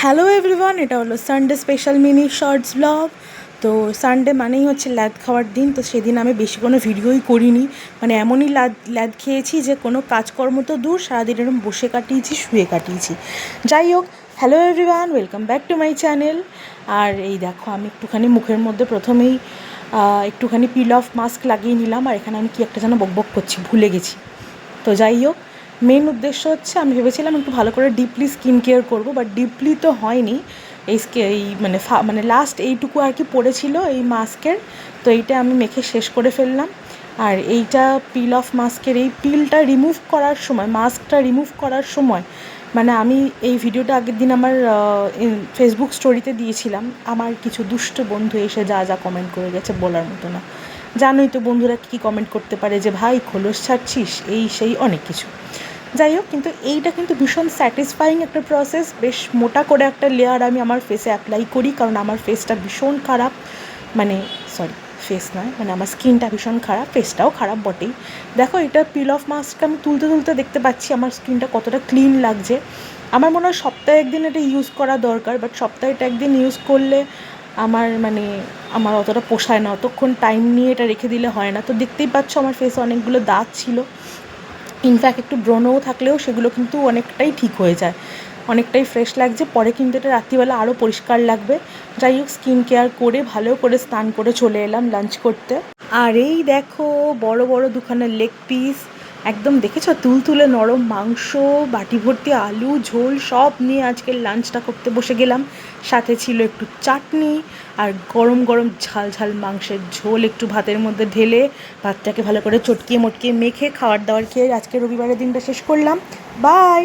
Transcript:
Hello everyone, এটা হলো Sunday special mini shorts vlog. তো সানডে মানেই হচ্ছে ল্যাদ খাওয়ার দিন। তো সেদিন আমি বেশি কোনো ভিডিওই করিনি, মানে এমনই ল্যাদ খেয়েছি যে কোনো কাজকর্ম তো দূর, সারাদিন এরকম বসে কাটিয়েছি, শুয়ে কাটিয়েছি। যাই হোক, hello everyone, welcome back to my channel. আর এই দেখো, আমি একটুখানি মুখের মধ্যে প্রথমেই একটুখানি পিল অফ মাস্ক লাগিয়ে নিলাম। আর এখানে আমি কি একটা যেন বকবক করছি, ভুলে গেছি। তো যাই হোক, মেন উদ্দেশ্য হচ্ছে আমি ভেবেছিলাম একটু ভালো করে ডিপলি স্কিন কেয়ার করবো, বাট ডিপলি তো হয়নি। এই মানে লাস্ট এইটুকু আর কি পড়েছিল এই মাস্কের, তো এইটা আমি মেখে শেষ করে ফেললাম। আর এইটা পিল অফ মাস্কের এই পিলটা রিমুভ করার সময়, মাস্কটা রিমুভ করার সময়, মানে আমি এই ভিডিওটা আগের দিন আমার ফেসবুক স্টোরিতে দিয়েছিলাম। আমার কিছু দুষ্ট বন্ধু এসে যা যা কমেন্ট করে গেছে বলার মতো না। জানোই তো বন্ধুরা কী কমেন্ট করতে পারে, যে ভাই খোলস ছাড়ছিস, এই সেই অনেক কিছু। যাই হোক, কিন্তু এইটা কিন্তু ভীষণ স্যাটিসফাইং একটা প্রসেস। বেশ মোটা করে একটা লেয়ার আমি আমার ফেসে অ্যাপ্লাই করি, কারণ আমার ফেসটা ভীষণ খারাপ। মানে সরি, ফেস নয়, মানে আমার স্কিনটা ভীষণ খারাপ, ফেসটাও খারাপ বটেই। দেখো, এটা পিল অফ মাস্কটা আমি তুলতে তুলতে দেখতে পাচ্ছি আমার স্কিনটা কতটা ক্লিন লাগছে। আমার মনে হয় সপ্তাহে একদিন এটা ইউজ করা দরকার, বাট সপ্তাহে এটা একদিন ইউজ করলে আমার অতটা পোষায় না, অতক্ষণ টাইম নিয়ে এটা রেখে দিলে হয় না। তো দেখতেই পাচ্ছ আমার ফেসে অনেকগুলো দাগ ছিল, ইনফ্যাক্ট একটু ব্রণও থাকলেও সেগুলো কিন্তু অনেকটাই ঠিক হয়ে যায়, অনেকটাই ফ্রেশ লাগছে। পরে কিন্তু এটা রাত্রিবেলা আরও পরিষ্কার লাগবে। যাই হোক, স্কিন কেয়ার করে ভালো করে স্নান করে চলে এলাম লাঞ্চ করতে। আর এই দেখো, বড় বড় দুখানা লেগ পিস, একদম দেখেছো, তুলতুলে নরম মাংস, বাটি ভর্তি আলু ঝোল সব নিয়ে আজকের লাঞ্চটা করতে বসে গেলাম। সাথে ছিল একটু চাটনি আর গরম গরম ঝাল ঝাল মাংসের ঝোল একটু ভাতের মধ্যে ঢেলে, ভাতটাকে ভালো করে চটকিয়ে মটকিয়ে মেখে খাওয়ার দাওয়ার খেয়ে আজকে রবিবারের দিনটা শেষ করলাম। বাই।